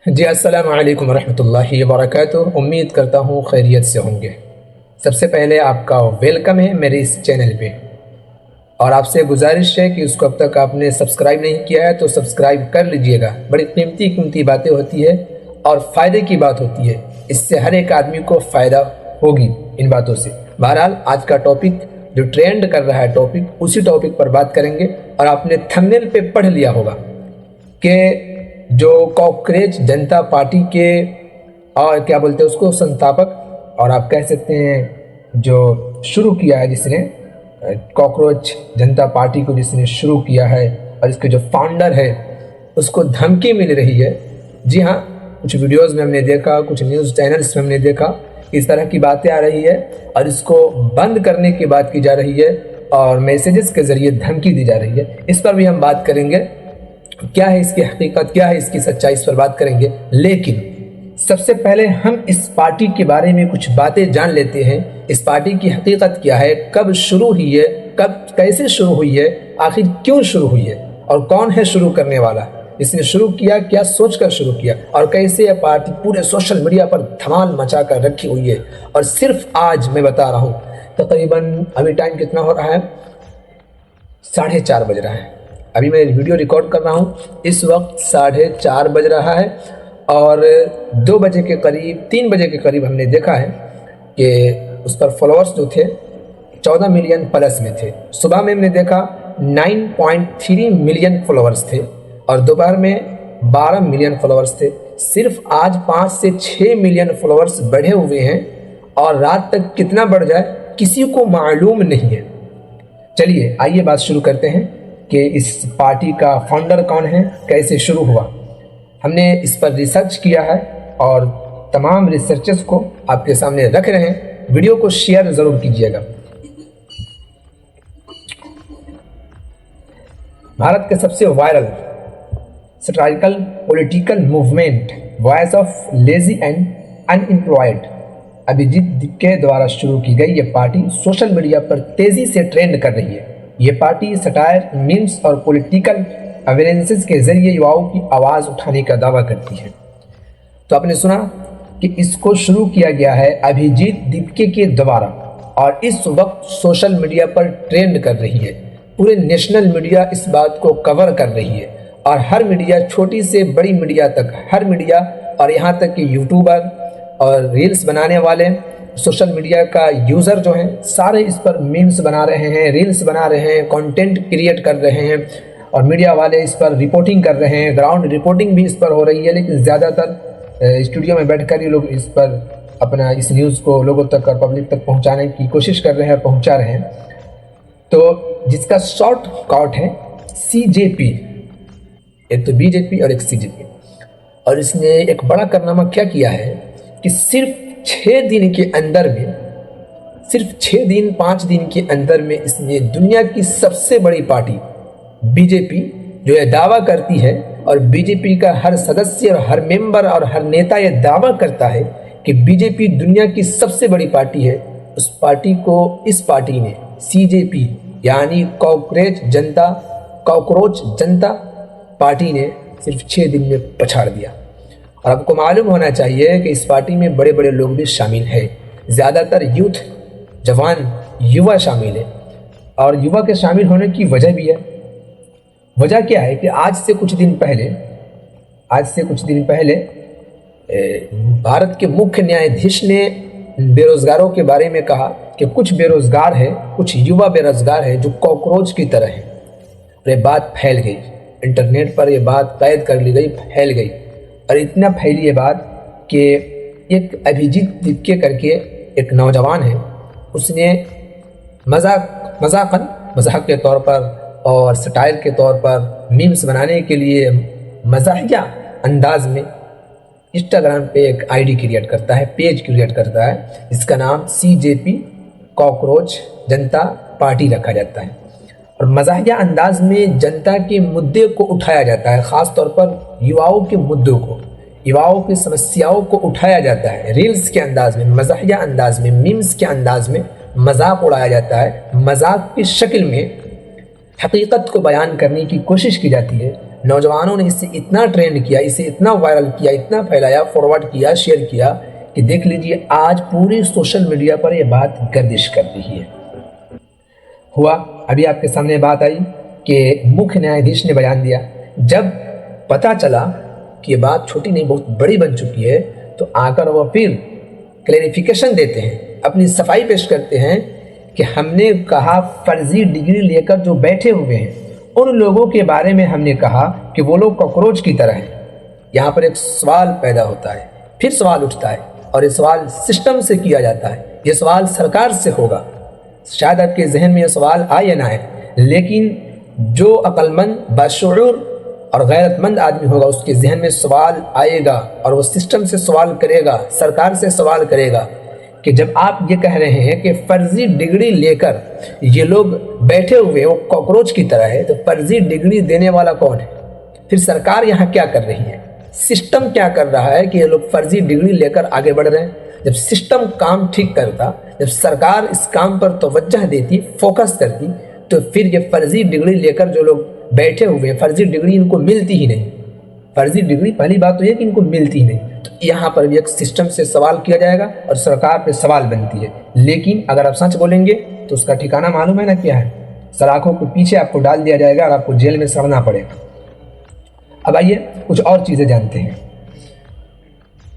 जी अस्सलामु अलैकुम वरहमतुल्लाहि वबरकातुहू। उम्मीद करता हूँ खैरियत से होंगे। सबसे पहले आपका वेलकम है मेरे इस चैनल पे, और आपसे गुजारिश है कि उसको अब तक आपने सब्सक्राइब नहीं किया है तो सब्सक्राइब कर लीजिएगा। बड़ी कीमती कीमती बातें होती है और फ़ायदे की बात होती है, इससे हर एक आदमी को फ़ायदा होगी इन बातों से। बहरहाल आज का टॉपिक जो ट्रेंड कर रहा है टॉपिक, उसी टॉपिक पर बात करेंगे। और आपने थंबनेल पे पढ़ लिया होगा कि जो कॉकरोच जनता पार्टी के और क्या बोलते हैं उसको संस्थापक, और आप कह सकते हैं जो शुरू किया है, जिसने कॉकरोच जनता पार्टी को जिसने शुरू किया है और इसके जो फाउंडर है उसको धमकी मिल रही है। जी हाँ, कुछ वीडियोस में हमने देखा, कुछ न्यूज़ चैनल्स में हमने देखा इस तरह की बातें आ रही है और इसको बंद करने की बात की जा रही है और मैसेजेस के ज़रिए धमकी दी जा रही है। इस पर भी हम बात करेंगे, क्या है इसकी हकीकत, क्या है इसकी सच्चाई, इस पर बात करेंगे। लेकिन सबसे पहले हम इस पार्टी के बारे में कुछ बातें जान लेते हैं। इस पार्टी की हकीकत क्या है, कब शुरू हुई है, कब कैसे शुरू हुई है, आखिर क्यों शुरू हुई है और कौन है शुरू करने वाला, इसने शुरू किया, क्या सोचकर शुरू किया, और कैसे यह पार्टी पूरे सोशल मीडिया पर धमाल मचा कर रखी हुई है। और सिर्फ आज मैं बता रहा हूँ, तकरीबन अभी टाइम कितना हो रहा है, 4:30 बज रहा है। अभी मैं वीडियो रिकॉर्ड कर रहा हूँ, इस वक्त 4:30 बज रहा है और 2 बजे के करीब, 3 बजे के करीब हमने देखा है कि उस पर फॉलोअर्स जो थे 14 मिलियन प्लस में थे। सुबह में हमने देखा 9.3 मिलियन फॉलोअर्स थे और दोपहर में 12 मिलियन फॉलोअर्स थे। सिर्फ आज 5 से 6 मिलियन फॉलोअर्स बढ़े हुए हैं और रात तक कितना बढ़ जाए किसी को मालूम नहीं है। चलिए आइए बात शुरू करते हैं कि इस पार्टी का फाउंडर कौन है, कैसे शुरू हुआ। हमने इस पर रिसर्च किया है और तमाम रिसर्चेस को आपके सामने रख रहे हैं। वीडियो को शेयर ज़रूर कीजिएगा। भारत के सबसे viral satirical political movement voice of lazy and unemployed Abhijeet Deep के द्वारा शुरू की गई ये पार्टी सोशल मीडिया पर तेज़ी से ट्रेंड कर रही है। ये पार्टी सटायर, मीम्स और पॉलिटिकल अवेयरनेस के जरिए युवाओं की आवाज़ उठाने का दावा करती है। तो आपने सुना कि इसको शुरू किया गया है अभिजीत दीपके के द्वारा और इस वक्त सोशल मीडिया पर ट्रेंड कर रही है। पूरे नेशनल मीडिया इस बात को कवर कर रही है और हर मीडिया, छोटी से बड़ी मीडिया तक, हर मीडिया, और यहाँ तक कि यूट्यूबर और रील्स बनाने वाले, सोशल मीडिया का यूज़र जो हैं, सारे इस पर मीम्स बना रहे हैं, रील्स बना रहे हैं, कंटेंट क्रिएट कर रहे हैं और मीडिया वाले इस पर रिपोर्टिंग कर रहे हैं। ग्राउंड रिपोर्टिंग भी इस पर हो रही है, लेकिन ज़्यादातर स्टूडियो में बैठकर ही लोग इस पर अपना इस न्यूज़ को लोगों तक और पब्लिक तक पहुंचाने की कोशिश कर रहे हैं और पहुंचा रहे हैं। तो जिसका शॉर्ट कट है CJP, एक तो बीजेपी और एक CJP। और इसने एक बड़ा कारनामा क्या किया है कि सिर्फ 6 दिन के अंदर में, सिर्फ 6 दिन 5 दिन के अंदर में इसने दुनिया की सबसे बड़ी पार्टी बीजेपी, जो यह दावा करती है और बीजेपी का हर सदस्य और हर मेंबर और हर नेता यह दावा करता है कि बीजेपी दुनिया की सबसे बड़ी पार्टी है, उस पार्टी को, इस पार्टी ने CJP यानी कॉकरोच जनता पार्टी ने सिर्फ 6 दिन में पछाड़ दिया। और आपको मालूम होना चाहिए कि इस पार्टी में बड़े बड़े लोग भी शामिल हैं, ज़्यादातर यूथ, जवान, युवा शामिल है। और युवा के शामिल होने की वजह भी है। वजह क्या है कि आज से कुछ दिन पहले भारत के मुख्य न्यायाधीश ने बेरोज़गारों के बारे में कहा कि कुछ बेरोज़गार है, कुछ युवा बेरोज़गार है जो कॉकरोच की तरह है। और ये बात फैल गई, इंटरनेट पर यह बात कैद कर ली गई, फैल गई। और इतना फैली ये बात कि एक अभिजीत दीपके करके एक नौजवान है, उसने मजाक के तौर पर और सटायर के तौर पर मीम्स बनाने के लिए मज़ाहिया अंदाज में इंस्टाग्राम पे एक आईडी क्रिएट करता है, पेज क्रिएट करता है, जिसका नाम CJP कॉकरोच जनता पार्टी रखा जाता है। और मज़ाहिया अंदाज में जनता के मुद्दे को उठाया जाता है, ख़ास तौर पर युवाओं के मुद्दों को, युवाओं की समस्याओं को उठाया जाता है। रील्स के अंदाज में, मज़ाहिया अंदाज में, मीम्स के अंदाज में मजाक उड़ाया जाता है। मजाक की शक्ल में हकीकत को बयान करने की कोशिश की जाती है। नौजवानों ने इसे इतना ट्रेंड किया, इसे इतना वायरल किया, इतना फैलाया, फॉरवर्ड किया, शेयर किया कि देख लीजिए आज पूरे सोशल मीडिया पर यह बात गर्दिश कर रही है। हुआ अभी आपके सामने बात आई कि मुख्य न्यायाधीश ने बयान दिया। जब पता चला कि ये बात छोटी नहीं बहुत बड़ी बन चुकी है तो आकर वह फिर क्लैरिफिकेशन देते हैं, अपनी सफाई पेश करते हैं कि हमने कहा फर्जी डिग्री लेकर जो बैठे हुए हैं उन लोगों के बारे में हमने कहा कि वो लोग कॉकरोच की तरह हैं। यहाँ पर एक सवाल पैदा होता है, फिर सवाल उठता है और ये सवाल सिस्टम से किया जाता है, ये सवाल सरकार से होगा। शायद आपके जहन में ये सवाल आए या ना आए, लेकिन जो अक्लमंद, बाशऊर और गैरतमंद आदमी होगा उसके जहन में सवाल आएगा और वो सिस्टम से सवाल करेगा, सरकार से सवाल करेगा कि जब आप ये कह रहे हैं कि फर्जी डिग्री लेकर ये लोग बैठे हुए वो कॉकरोच की तरह है, तो फर्जी डिग्री देने वाला कौन है? फिर सरकार यहाँ क्या कर रही है, सिस्टम क्या कर रहा है कि ये लोग फर्जी डिग्री लेकर आगे बढ़ रहे हैं? जब सिस्टम काम ठीक करता, जब सरकार इस काम पर तवज्जो देती, फोकस करती, तो फिर ये फर्जी डिग्री लेकर जो लोग बैठे हुए, फर्जी डिग्री इनको मिलती ही नहीं। फर्जी डिग्री पहली बात तो ये कि इनको मिलती ही नहीं, तो यहाँ पर भी एक सिस्टम से सवाल किया जाएगा और सरकार पे सवाल बनती है। लेकिन अगर आप सच बोलेंगे तो उसका ठिकाना मालूम है ना क्या है, सलाखों के पीछे आपको डाल दिया जाएगा और आपको जेल में सड़ना पड़ेगा। अब आइए कुछ और चीज़ें जानते हैं।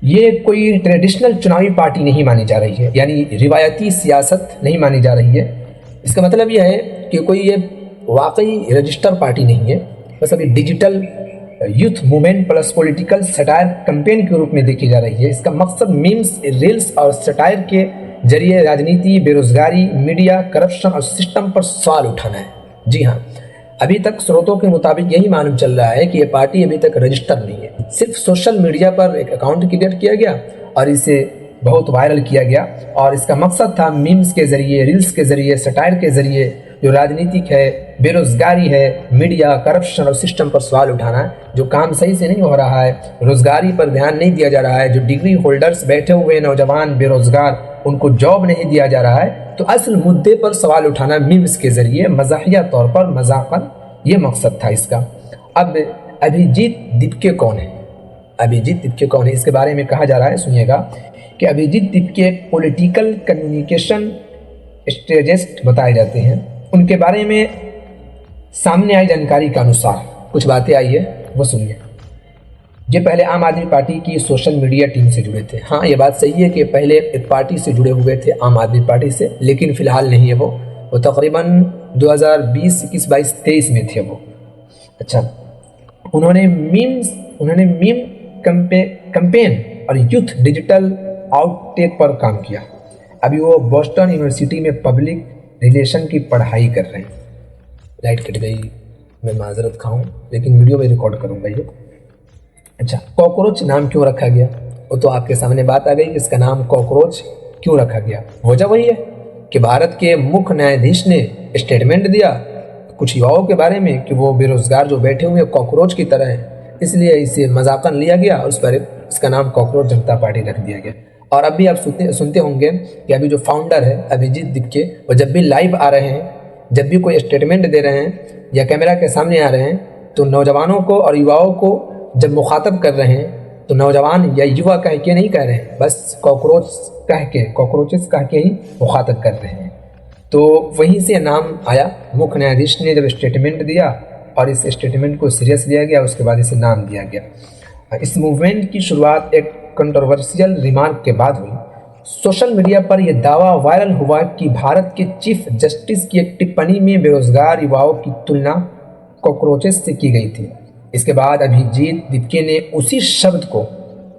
ये कोई ट्रेडिशनल चुनावी पार्टी नहीं मानी जा रही है, यानी रिवायती सियासत नहीं मानी जा रही है। इसका मतलब यह है कि कोई ये वाकई रजिस्टर पार्टी नहीं है, बस अभी digital youth movement plus political satire campaign के रूप में देखी जा रही है। इसका मकसद मीम्स, रील्स और सटायर के जरिए राजनीति, बेरोजगारी, मीडिया, करप्शन और सिस्टम पर सवाल उठाना है। जी हाँ, अभी तक स्रोतों के मुताबिक यही मालूम चल रहा है कि ये पार्टी अभी तक रजिस्टर नहीं है। सिर्फ सोशल मीडिया पर एक अकाउंट क्रिएट किया गया और इसे बहुत वायरल किया गया और इसका मकसद था मीम्स के जरिए, रील्स के जरिए, सटायर के जरिए जो राजनीतिक है, बेरोजगारी है, मीडिया, करप्शन और सिस्टम पर सवाल उठाना है। जो काम सही से नहीं हो रहा है, रोजगारी पर ध्यान नहीं दिया जा रहा है, जो डिग्री होल्डर्स बैठे हुए नौजवान बेरोजगार उनको जॉब नहीं दिया जा रहा है, तो असल मुद्दे पर सवाल उठाना मीम्स के जरिए मजाहिया तौर पर, मजाकन, ये मकसद था इसका। अब अभिजीत दीपके कौन है? अभिजीत दीपके कौन है, इसके बारे में कहा जा रहा है, सुनिएगा कि Abhijit Dipke political communication strategist बताए जाते हैं। उनके बारे में सामने आई जानकारी के अनुसार कुछ बातें आई है, वो सुनिए। ये पहले आम आदमी पार्टी की सोशल मीडिया टीम से जुड़े थे। हाँ, ये बात सही है कि पहले एक पार्टी से जुड़े हुए थे, आम आदमी पार्टी से, लेकिन फिलहाल नहीं है वो तकरीबन 2020, 21, 22, 23 में थे वो। अच्छा, उन्होंने मीम कैंपेन और यूथ डिजिटल आउटटेक पर काम किया। अभी वो बोस्टन यूनिवर्सिटी में पब्लिक रिलेशन की पढ़ाई कर रहे हैं। लाइट कट गई, मैं माजरत खाऊं, लेकिन वीडियो में रिकॉर्ड करूंगा ये। अच्छा, कॉकरोच नाम क्यों रखा गया? वो तो आपके सामने बात आ गई कि इसका नाम कॉकरोच क्यों रखा गया। वजह वही है कि भारत के मुख्य न्यायाधीश ने स्टेटमेंट दिया कुछ युवाओं के बारे में कि वो बेरोजगार जो बैठे हुए कॉकरोच की तरह हैं, इसलिए इसे मजाकन लिया गया और उस पर इसका नाम कॉकरोच जनता पार्टी रख दिया गया। और अब भी आप सुनते होंगे कि अभी जो फाउंडर है अभिजीत दीपके, वो जब भी लाइव आ रहे हैं, जब भी कोई स्टेटमेंट दे रहे हैं या कैमरा के सामने आ रहे हैं, तो नौजवानों को और युवाओं को जब मुखातब कर रहे हैं तो नौजवान या युवा कह के नहीं कह रहे हैं, बस कॉकरोचेस कह के ही मुखातब कर रहे हैं। तो वहीं से नाम आया। मुख्य न्यायाधीश ने जब स्टेटमेंट दिया और इस स्टेटमेंट को सीरियस लिया गया, उसके बाद इसे नाम दिया गया। इस मूवमेंट की शुरुआत एक कंट्रोवर्शियल रिमार्क के बाद हुई। सोशल मीडिया पर यह दावा वायरल हुआ कि भारत के चीफ जस्टिस की एक टिप्पणी में बेरोजगार युवाओं की तुलना कॉकरोचेस से की गई थी। इसके बाद अभिजीत दीपके ने उसी शब्द को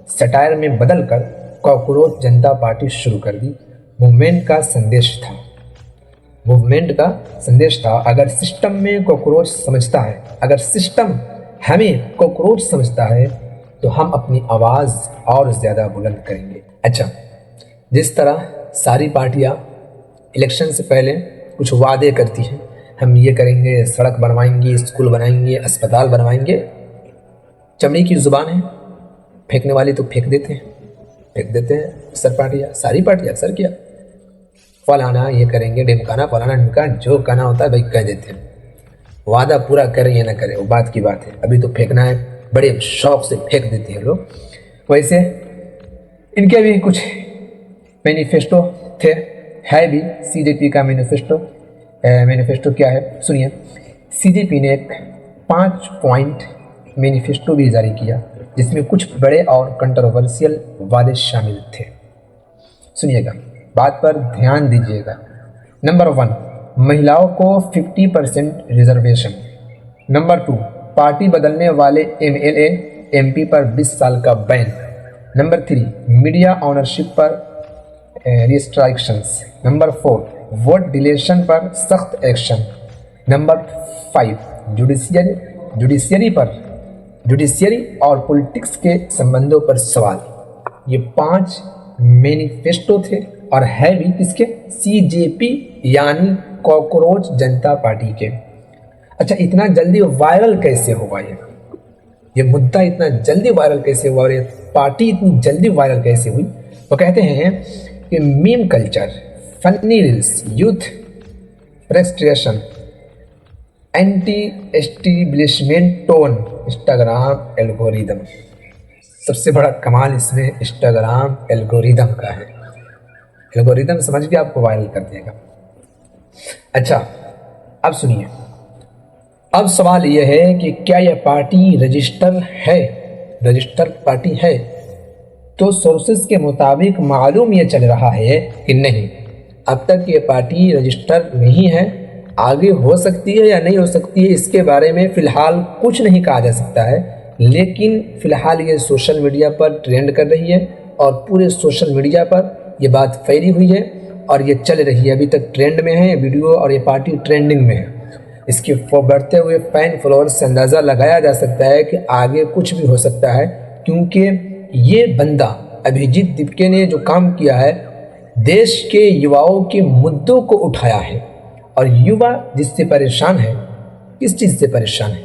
सटायर में बदलकर कॉकरोच जनता पार्टी शुरू कर दी। मूवमेंट का संदेश था अगर सिस्टम में कॉकरोच समझता है, अगर सिस्टम हमें कॉकरोच समझता है, तो हम अपनी आवाज़ और ज़्यादा बुलंद करेंगे। अच्छा, जिस तरह सारी पार्टियां इलेक्शन से पहले कुछ वादे करती हैं, हम ये करेंगे, सड़क बनवाएंगे, स्कूल बनाएंगे, अस्पताल बनवाएंगे, चमड़ी की ज़ुबान है, फेंकने वाली तो फेंक देते हैं सारी पार्टियां अक्सर किया, फलाना ये करेंगे, ढिमकाना फलाना ढिमका, जो कहना होता है भाई कह देते हैं। वादा पूरा करें या ना करें वो बात की बात है, अभी तो फेंकना है, बड़े शौक से फेंक देते हैं लोग। वैसे इनके भी कुछ मैनिफेस्टो थे, है भी सीजेपी का मैनिफेस्टो। मैनिफेस्टो क्या है सुनिए। सीजेपी ने एक 5 पॉइंट मैनिफेस्टो भी जारी किया जिसमें कुछ बड़े और कंट्रोवर्शियल वादे शामिल थे। सुनिएगा, बात पर ध्यान दीजिएगा। नंबर 1, महिलाओं को 50% रिजर्वेशन। नंबर 2, पार्टी बदलने वाले एमएलए एमपी पर 20 साल का बैन। नंबर 3, मीडिया ऑनरशिप पर रिस्ट्रिक्शंस। नंबर 4, वोट डिलेशन पर सख्त एक्शन। नंबर 5, जुडिशियरी और पॉलिटिक्स के संबंधों पर सवाल। ये 5 मैनिफेस्टो थे और है भी किसके? सीजेपी यानी कॉकरोच जनता पार्टी के। अच्छा, इतना जल्दी वायरल कैसे हुआ ये मुद्दा इतना जल्दी वायरल कैसे हुआ और ये पार्टी इतनी जल्दी वायरल कैसे हुई? वो कहते हैं कि meme culture, funny reels, youth frustration, anti establishment tone, Instagram algorithm. सबसे बड़ा कमाल इसमें इंस्टाग्राम एल्गोरिदम का है। एल्गोरिदम समझ के आपको वायरल कर देगा। अच्छा, अब सुनिए। अब सवाल यह है कि क्या यह पार्टी रजिस्टर पार्टी है? तो सोर्सेस के मुताबिक मालूम यह चल रहा है कि नहीं, अब तक ये पार्टी रजिस्टर नहीं है। आगे हो सकती है या नहीं हो सकती है, इसके बारे में फ़िलहाल कुछ नहीं कहा जा सकता है। लेकिन फ़िलहाल ये सोशल मीडिया पर ट्रेंड कर रही है और पूरे सोशल मीडिया पर ये बात फैली हुई है और ये चल रही है, अभी तक ट्रेंड में है वीडियो और ये पार्टी ट्रेंडिंग में है। इसके बढ़ते हुए फैन फॉलोअर्स से अंदाज़ा लगाया जा सकता है कि आगे कुछ भी हो सकता है, क्योंकि ये बंदा अभिजीत दीपके ने जो काम किया है, देश के युवाओं के मुद्दों को उठाया है। और युवा जिससे परेशान है, किस चीज़ से परेशान है?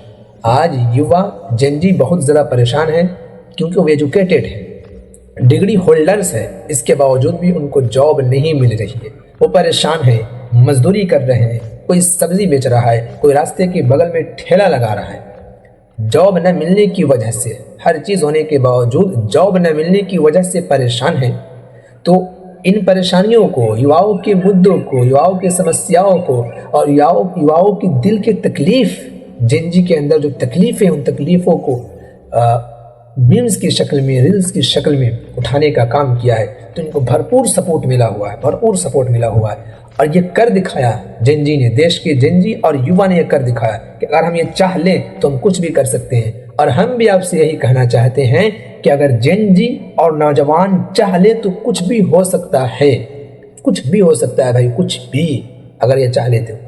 आज युवा जेनजी बहुत ज़्यादा परेशान है क्योंकि वो एजुकेटेड है, डिग्री होल्डर्स है, इसके बावजूद भी उनको जॉब नहीं मिल रही है। वो परेशान है, मजदूरी कर रहे हैं, कोई सब्जी बेच रहा है, कोई रास्ते के बगल में ठेला लगा रहा है। जॉब न मिलने की वजह से, हर चीज़ होने के बावजूद जॉब न मिलने की वजह से परेशान है। तो इन परेशानियों को, युवाओं के मुद्दों को, युवाओं की समस्याओं को और युवाओं की दिल की तकलीफ, जेनजी के अंदर जो तकलीफ़ है, उन तकलीफ़ों को मीम्स की शक्ल में, रील्स की शक्ल में उठाने का काम किया है। तो इनको भरपूर सपोर्ट मिला हुआ है और ये कर दिखाया जेनजी ने, देश के जेनजी और युवा ने ये कर दिखाया कि अगर हम ये चाह लें तो हम कुछ भी कर सकते हैं। और हम भी आपसे यही कहना चाहते हैं कि अगर जेनजी और नौजवान चाह ले तो कुछ भी हो सकता है, कुछ भी हो सकता है भाई, कुछ भी, अगर ये चाह लेते हो।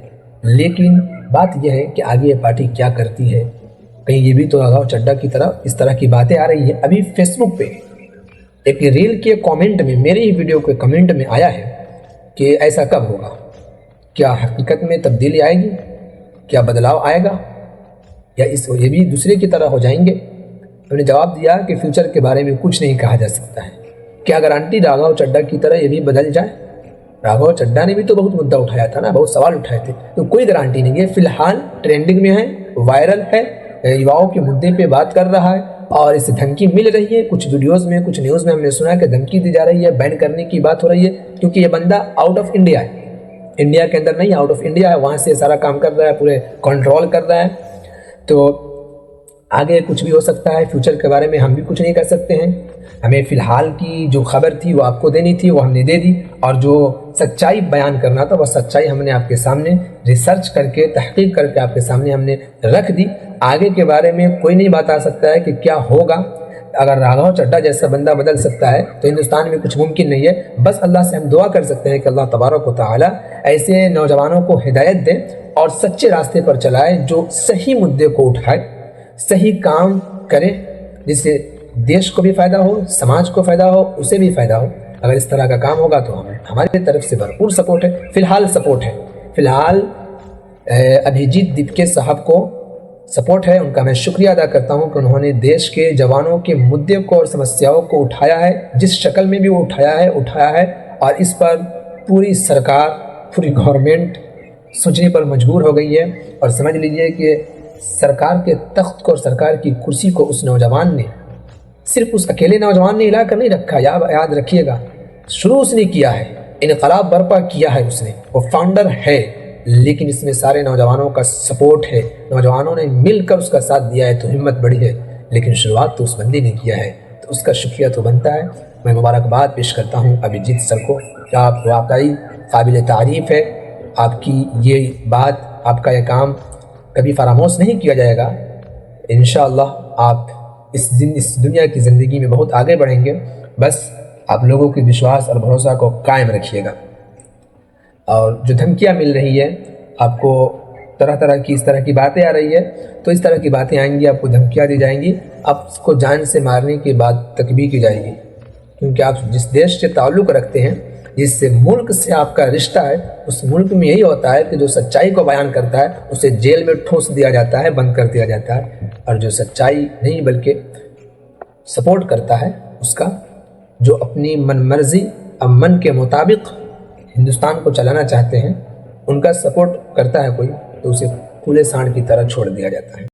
लेकिन बात यह है कि आगे ये पार्टी क्या करती है। कहीं ये भी तो लगाओ चड्डा की तरह इस तरह की बातें आ रही है। अभी फेसबुक पे एक रील के कमेंट में, मेरे ही वीडियो के कमेंट में आया है कि ऐसा कब होगा, क्या हकीकत में तब्दीली आएगी, क्या बदलाव आएगा, या ये भी दूसरे की तरह हो जाएंगे। उन्होंने जवाब दिया कि फ्यूचर के बारे में कुछ नहीं कहा जा सकता है। क्या गारंटी राघव चड्ढा की तरह ये भी बदल जाए? राघव चड्ढा ने भी तो बहुत मुद्दा उठाया था ना, बहुत सवाल उठाए थे, तो कोई गारंटी नहीं है। फिलहाल ट्रेंडिंग में है, वायरल है, युवाओं के मुद्दे पे बात कर रहा है और इसे धमकी मिल रही है। कुछ वीडियोस में, कुछ न्यूज़ में हमने सुना कि धमकी दी जा रही है, बैन करने की बात हो रही है, क्योंकि ये बंदा आउट ऑफ इंडिया है, इंडिया के अंदर नहीं, आउट ऑफ इंडिया है, वहाँ से सारा काम कर रहा है, पूरे कंट्रोल कर रहा है। तो आगे कुछ भी हो सकता है, फ्यूचर के बारे में हम भी कुछ नहीं कर सकते हैं। हमें फ़िलहाल की जो खबर थी वो आपको देनी थी, वो हमने दे दी, और जो सच्चाई बयान करना था वह सच्चाई हमने आपके सामने रिसर्च करके, तहकीक करके आपके सामने हमने रख दी। आगे के बारे में कोई नहीं बता सकता है कि क्या होगा। अगर राघव चड्ढा जैसा बंदा बदल सकता है तो हिंदुस्तान में कुछ मुमकिन नहीं है। बस अल्लाह से हम दुआ कर सकते हैं कि अल्लाह तबारक व तआला ऐसे नौजवानों को हिदायत दे और सच्चे रास्ते पर चलाए, जो सही मुद्दे को उठाए, सही काम करे, जिससे देश को भी फ़ायदा हो, समाज को फ़ायदा हो, उसे भी फ़ायदा हो। अगर इस तरह का काम होगा तो हमारी तरफ से भरपूर सपोर्ट है। फ़िलहाल अभिजीत दीपके साहब को सपोर्ट है, उनका मैं शुक्रिया अदा करता हूं कि उन्होंने देश के जवानों के मुद्दे को और समस्याओं को उठाया है, जिस शक्ल में भी वो उठाया है, और इस पर पूरी सरकार, पूरी गवर्नमेंट सोचने पर मजबूर हो गई है। और समझ लीजिए कि सरकार के तख्त को और सरकार की कुर्सी को उस नौजवान ने, सिर्फ उस अकेले नौजवान ने हिला कर नहीं रखा, याद रखिएगा, शुरू उसने किया है, इनकलाब बर्पा किया है उसने, वो फाउंडर है, लेकिन इसमें सारे नौजवानों का सपोर्ट है, नौजवानों ने मिलकर उसका साथ दिया है तो हिम्मत बढ़ी है। लेकिन शुरुआत तो उस बंदे ने किया है, तो उसका शुक्रिया तो बनता है। मैं मुबारकबाद पेश करता हूँ अभिजीत सर को, क्या आप वाकई काबिल तारीफ़ है। आपकी ये बात, आपका ये काम कभी फरामोश नहीं किया जाएगा। इंशाअल्लाह आप इस दुनिया की ज़िंदगी में बहुत आगे बढ़ेंगे। बस आप लोगों के विश्वास और भरोसा को कायम रखिएगा। और जो धमकियाँ मिल रही है आपको, तरह तरह की इस तरह की बातें आ रही है, तो इस तरह की बातें आएंगी, आपको धमकियाँ दी जाएंगी, आपको जान से मारने की बात तक भी की जाएगी। क्योंकि आप जिस देश से ताल्लुक़ रखते हैं, जिससे मुल्क से आपका रिश्ता है, उस मुल्क में यही होता है कि जो सच्चाई को बयान करता है उसे जेल में ठोस दिया जाता है, बंद कर दिया जाता है। और जो सच्चाई नहीं बल्कि सपोर्ट करता है, उसका जो अपनी मन मर्जी और मन के मुताबिक हिंदुस्तान को चलाना चाहते हैं, उनका सपोर्ट करता है कोई, तो उसे खुले सांड की तरह छोड़ दिया जाता है।